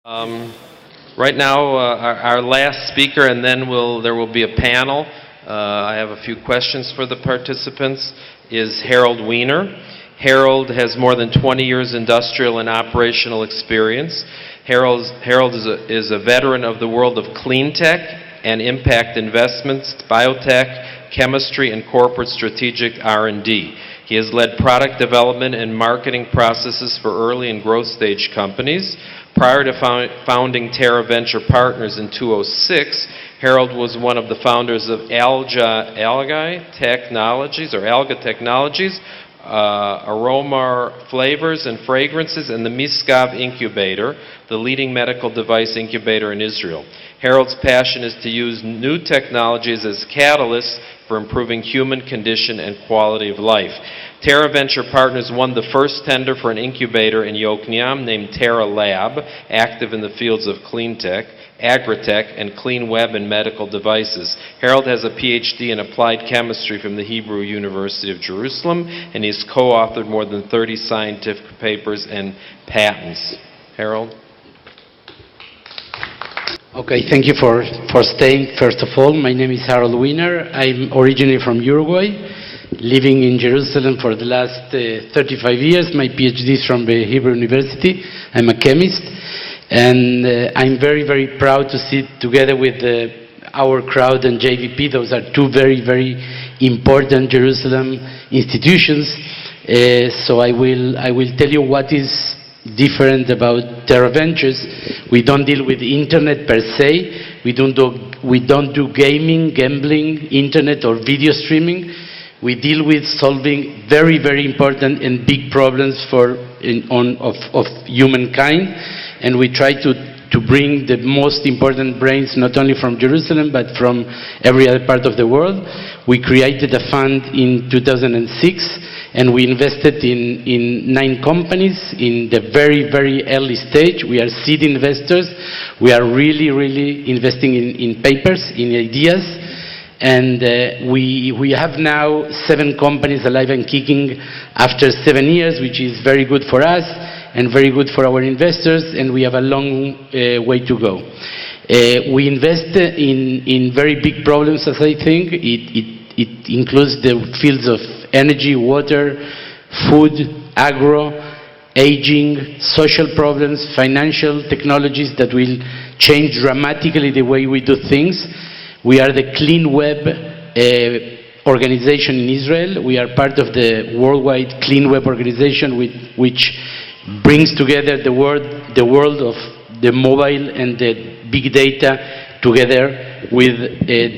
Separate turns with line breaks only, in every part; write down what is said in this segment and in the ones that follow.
Right now, our last speaker, and then there will be a panel. I have a few questions for the participants, is Harold Wiener. Harold has more than 20 years industrial and operational experience. Harold is a veteran of the world of clean tech and impact investments, biotech, chemistry, and corporate strategic R&D. He has led product development and marketing processes for early and growth stage companies. Prior to founding Terra Venture Partners in 2006, Harold was one of the founders of Alga Technologies, Aroma Flavors and Fragrances, and the Misgav Incubator, the leading medical device incubator in Israel. Harold's passion is to use new technologies as catalysts for improving human condition and quality of life. Terra Venture Partners won the first tender for an incubator in Yokneam named Terra Lab, active in the fields of clean tech, agritech, and clean web and medical devices. Harold has a PhD in applied chemistry from the Hebrew University of Jerusalem, and he's co-authored more than 30 scientific papers and patents. Harold?
Okay, thank you for staying. First of all, my name is Harold Wiener. I'm originally from Uruguay, living in Jerusalem for the last 35 years. My PhD is from the Hebrew University. I'm a chemist, and I'm very, very proud to sit together with our crowd and JVP. Those are two very, very important Jerusalem institutions. So I will tell you what is different about Terra Ventures. We don't deal with internet per se. We don't do gaming, gambling, internet or video streaming. We deal with solving very, very important and big problems of humankind, and we try to bring the most important brains not only from Jerusalem but from every other part of the world. We created a fund in 2006, and we invested in 9 companies in the very, very early stage. We are seed investors. We are really, really investing in papers, in ideas. And we have now 7 companies alive and kicking after 7 years, which is very good for us and very good for our investors, and we have a long way to go. We invest in very big problems, as I think. It includes the fields of energy, water, food, agro, aging, social problems, financial technologies that will change dramatically the way we do things. We are the Clean Web organization in Israel. We are part of the worldwide Clean Web organization, which brings together the world of the mobile and the big data together with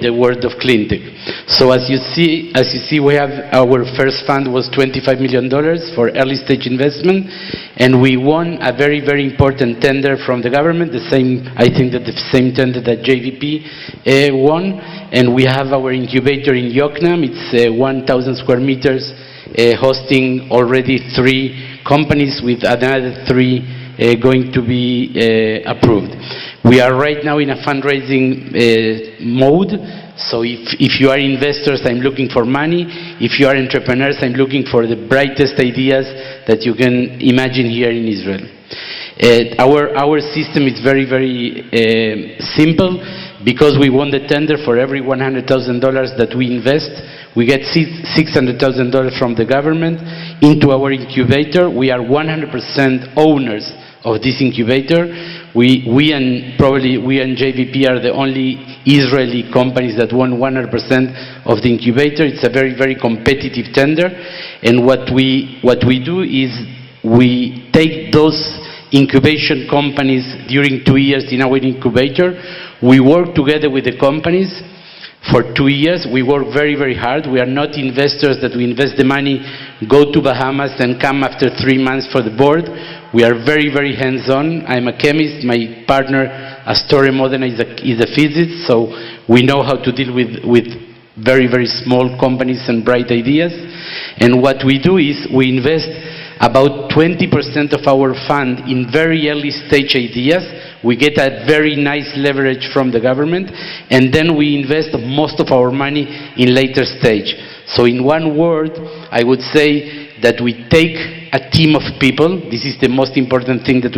the world of clean tech. So as you see, we have our first fund was $25 million for early stage investment, and we won a very, very important tender from the government, I think that the same tender that JVP won, and we have our incubator in Yokneam. It's 1,000 square meters, hosting already 3 companies with another 3 going to be approved. We are right now in a fundraising mode, so if you are investors, I'm looking for money. If you are entrepreneurs, I'm looking for the brightest ideas that you can imagine here in Israel. Our system is very, very simple. Because we won the tender, for every $100,000 that we invest, we get $600,000 from the government into our incubator. We are 100% owners of this incubator. We and JVP are the only Israeli companies that won 100% of the incubator. It's a very, very competitive tender, and what we do is we take those incubation companies during 2 years in our incubator. We work together with the companies for 2 years. We work very, very hard. We are not investors that we invest the money, go to Bahamas, and come after 3 months for the board. We are very, very hands-on. I'm a chemist. My partner, Astore Modena, is a physicist, so we know how to deal with very, very small companies and bright ideas. And what we do is we invest about 20% of our fund in very early stage ideas. We get a very nice leverage from the government, and then we invest most of our money in later stage. So in one word, I would say that we take a team of people. This is the most important thing that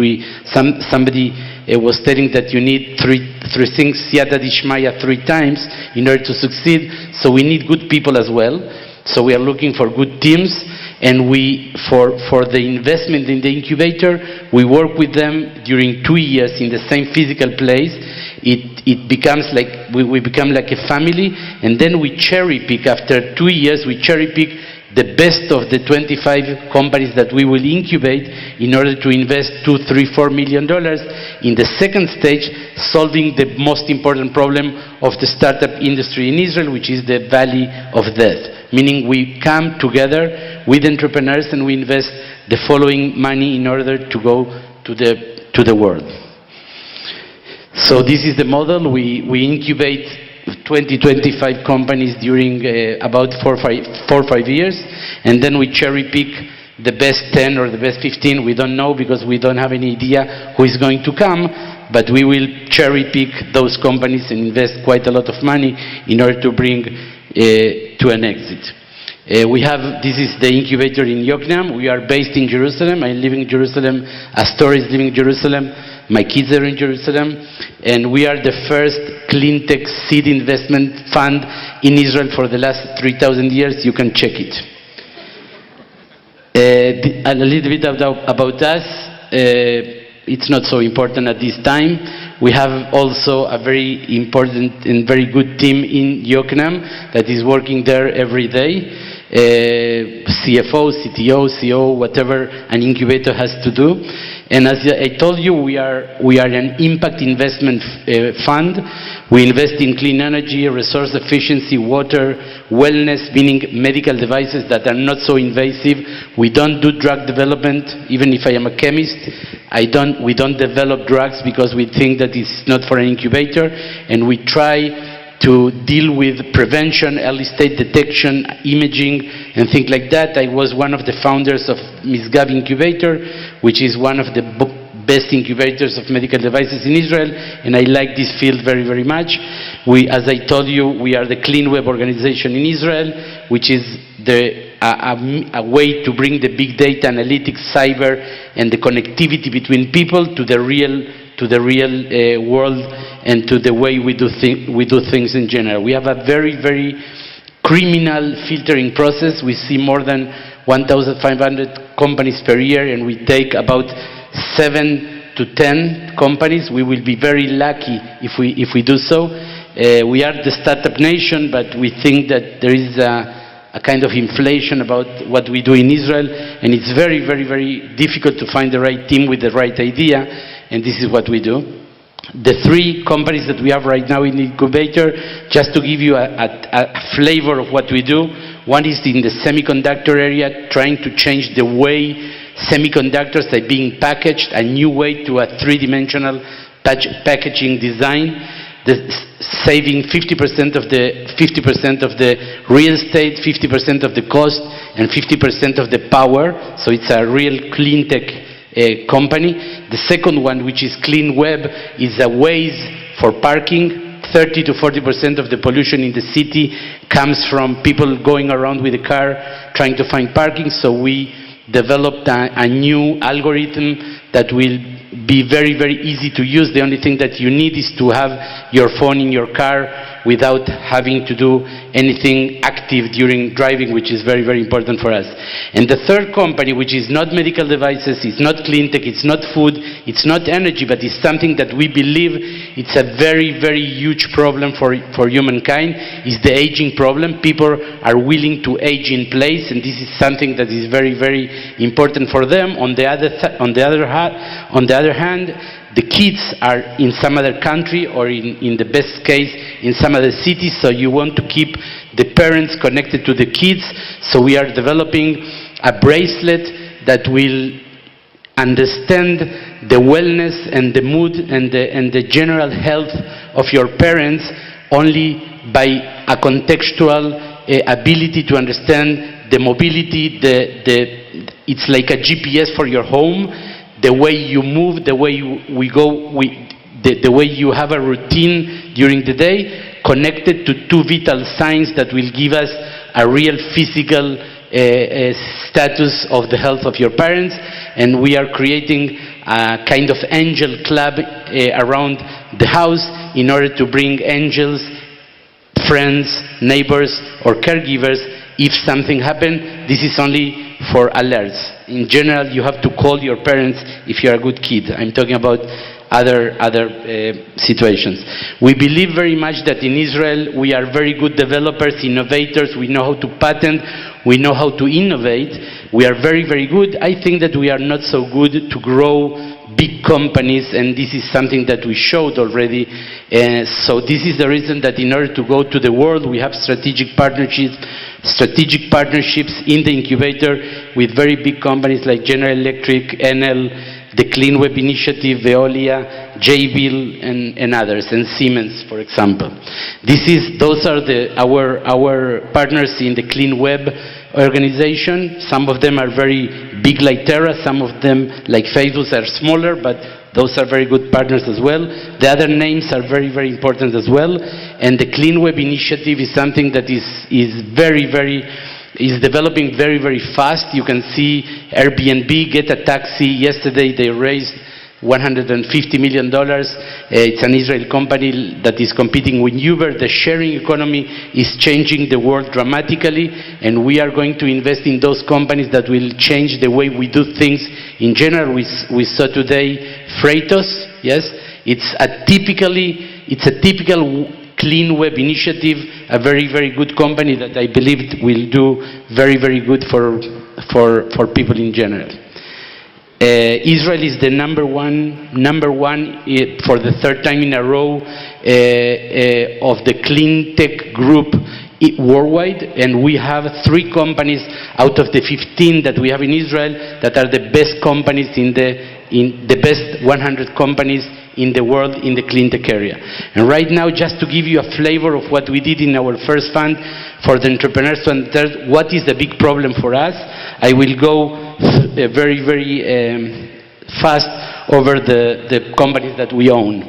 somebody was telling that you need three things, Siyata Dishmaya, 3 times in order to succeed. So we need good people as well. So we are looking for good teams, and for the investment in the incubator, we work with them during 2 years in the same physical place. It becomes like, we become like a family, and then we cherry pick, after 2 years, we cherry pick the best of the 25 companies that we will incubate in order to invest $2, $3, $4 million in the second stage, solving the most important problem of the startup industry in Israel, which is the valley of death. Meaning we come together with entrepreneurs and we invest the following money in order to go to the world. So this is the model. We incubate 25 companies during about 4 or 5 years, and then we cherry pick the best 10 or the best 15. We don't know because we don't have any idea who is going to come, but we will cherry pick those companies and invest quite a lot of money in order to bring to an exit. This is the incubator in Yokneam. We are based in Jerusalem. I live in Jerusalem. Astor is living in Jerusalem. My kids are in Jerusalem. And we are the first clean tech seed investment fund in Israel for the last 3,000 years. You can check it. A little bit about us. It's not so important at this time. We have also a very important and very good team in Yokneam that is working there every day. CFO, CTO, CO, whatever an incubator has to do. And as I told you, we are an impact investment fund. We invest in clean energy, resource efficiency, water, wellness, meaning medical devices that are not so invasive. We don't do drug development. Even if I am a chemist, we don't develop drugs because we think that it's not for an incubator, and we try to deal with prevention, early stage detection, imaging, and things like that. I was one of the founders of Misgav Incubator, which is one of the best incubators of medical devices in Israel, and I like this field very, very much. As I told you, we are the Clean Web organization in Israel, which is a way to bring the big data, analytics, cyber, and the connectivity between people to the real world and to the way we do things in general. We have a very, very criminal filtering process. We see more than 1,500 companies per year, and we take about 7 to 10 companies. We will be very lucky if we do so. We are the startup nation, but we think that there is a kind of inflation about what we do in Israel, and it's very, very, very difficult to find the right team with the right idea, and this is what we do. The 3 companies that we have right now in the incubator, just to give you a flavor of what we do, one is in the semiconductor area, trying to change the way semiconductors are being packaged, a new way to a 3-dimensional packaging design, saving 50% of the real estate, 50% of the cost, and 50% of the power. So it's a real clean tech company. The second one, which is Clean Web, is a ways for parking. 30 to 40% of the pollution in the city comes from people going around with a car trying to find parking. So we developed a new algorithm that will be very, very easy to use. The only thing that you need is to have your phone in your car without having to do anything active during driving, which is very, very important for us. And the third company, which is not medical devices, it's not clean tech, it's not food, it's not energy, but it's something that we believe it's a very, very huge problem for humankind, is the aging problem. People are willing to age in place, and this is something that is very, very important for them. On the other hand, the kids are in some other country, or in the best case in some other cities, so you want to keep the parents connected to the kids. So we are developing a bracelet that will understand the wellness and the mood and the general health of your parents only by a contextual ability to understand the mobility. It's like a GPS for your home. The way you move, the way the way you have a routine during the day, connected to 2 vital signs that will give us a real physical status of the health of your parents, and we are creating a kind of angel club around the house in order to bring angels, friends, neighbors, or caregivers if something happens. This is only for alerts. In general, you have to call your parents if you're a good kid. I'm talking about other situations. We believe very much that in Israel we are very good developers, innovators. We know how to patent. We know how to innovate. We are very, very good. I think that we are not so good to grow big companies, and this is something that we showed already. So this is the reason that in order to go to the world, we have strategic partnerships in the incubator with very big companies like General Electric, Enel, the Clean Web Initiative, Veolia, JBL, and others, and Siemens, for example. Those are our partners in the Clean Web organization. Some of them are very big like Terra, some of them like Facebook are smaller, but those are very good partners as well. The other names are very, very important as well. And the Clean Web Initiative is something that is developing very, very fast. You can see Airbnb, Get a Taxi. Yesterday they raised $150 million. It's an Israeli company that is competing with Uber. The sharing economy is changing the world dramatically, and we are going to invest in those companies that will change the way we do things in general. We saw today Freightos, yes? It's a typical Clean Web Initiative, a very, very good company that I believe will do very, very good for people in general. Israel is the number one for the third time in a row of the clean tech group worldwide, and we have 3 companies out of the 15 that we have in Israel that are the best companies in the best 100 companies in the world in the clean tech area. And right now, just to give you a flavor of what we did in our first fund for the entrepreneurs to understand what is the big problem for us, I will go very, very fast over the companies that we own.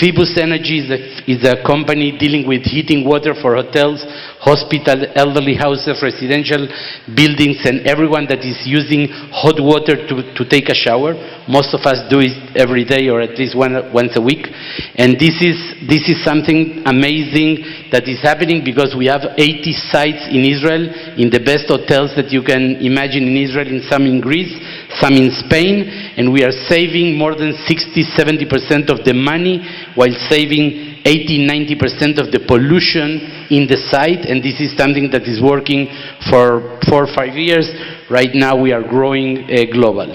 Phoebus Energy is a company dealing with heating water for hotels, hospitals, elderly houses, residential buildings, and everyone that is using hot water to take a shower. Most of us do it every day or at least once a week. And this is something amazing that is happening because we have 80 sites in Israel, in the best hotels that you can imagine in Israel, in some in Greece, some in Spain, and we are saving more than 60-70% of the money while saving 80-90% of the pollution in the site, and this is something that is working for 4 or 5 years. Right now we are growing global.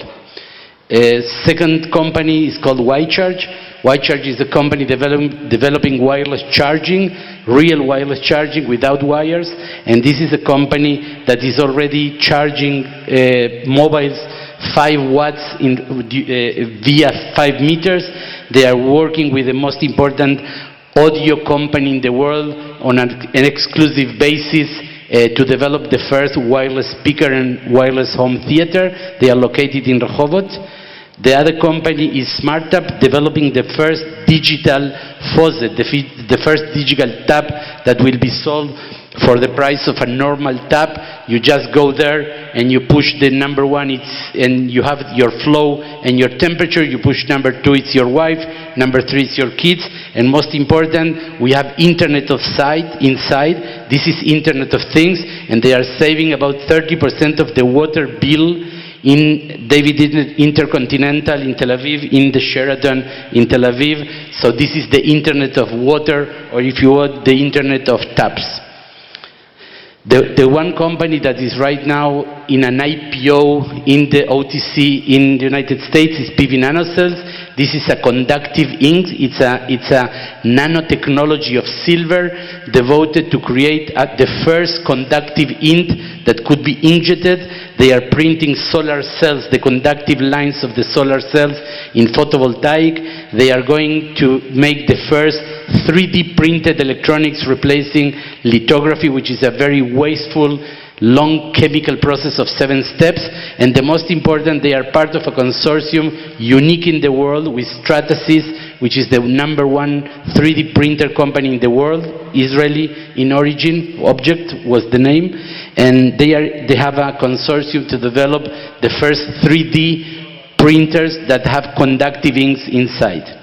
Second company is called YCharge. YCharge is a company developing wireless charging, real wireless charging without wires, and this is a company that is already charging mobiles 5 watts via 5 meters. They are working with the most important audio company in the world on an exclusive basis to develop the first wireless speaker and wireless home theater. They are located in Rehovot. The other company is SmartTap, developing the first digital faucet, the first digital tap that will be sold for the price of a normal tap. You just go there and you push the number 1, and you have your flow and your temperature. You push number 2, it's your wife. Number 3 is your kids. And most important, we have Internet of inside. This is Internet of Things, and they are saving about 30% of the water bill in David Intercontinental in Tel Aviv, in the Sheraton in Tel Aviv. So this is the Internet of water, or if you want, the Internet of taps. The one company that is right now in an IPO in the OTC in the United States is PV Nanocells. This is a conductive ink. It's a nanotechnology of silver devoted to create the first conductive ink that could be inkjeted. They are printing solar cells, the conductive lines of the solar cells in photovoltaic. They are going to make the first 3D printed electronics replacing lithography, which is a very wasteful, long chemical process of 7 steps. And the most important, they are part of a consortium unique in the world with Stratasys, which is the number 1 3D printer company in the world, Israeli in origin, Object was the name. and they have a consortium to develop the first 3D printers that have conductive inks inside.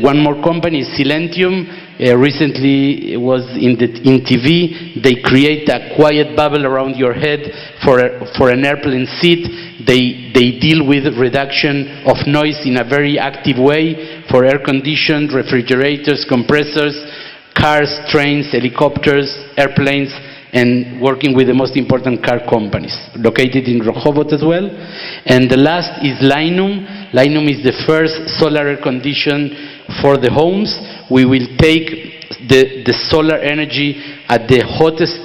One more company is Silentium. Recently was in TV. They create a quiet bubble around your head for an airplane seat. They deal with reduction of noise in a very active way for air conditioned, refrigerators, compressors, cars, trains, helicopters, airplanes, and working with the most important car companies, located in Rehovot as well. And the last is Linum. Linum is the first solar air condition for the homes. We will take the solar energy at the hottest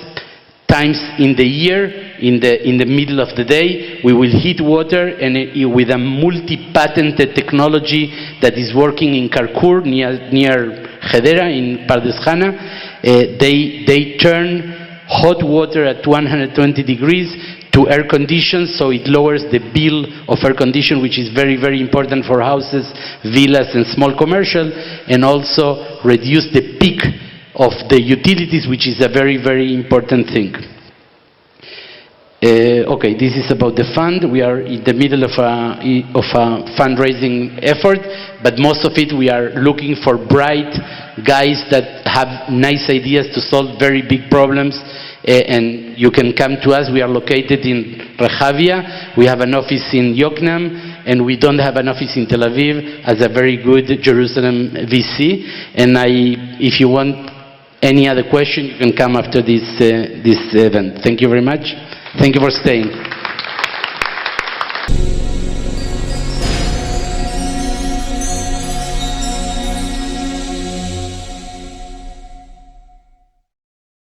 times in the year, in the middle of the day. We will heat water, and with a multi-patented technology that is working in Karkur, near Hedera, in Pardesjana. They turn hot water at 120 degrees to air condition, so it lowers the bill of air condition, which is very, very important for houses, villas, and small commercial, and also reduce the peak of the utilities, which is a very, very important thing. Okay, this is about the fund. We are in the middle of a fundraising effort, but most of it we are looking for bright guys that have nice ideas to solve very big problems, and you can come to us. We are located in Rehavia. We have an office in Yokneam, and we don't have an office in Tel Aviv as a very good Jerusalem VC. And if you want any other question, you can come after this event. Thank you very much. Thank you for staying.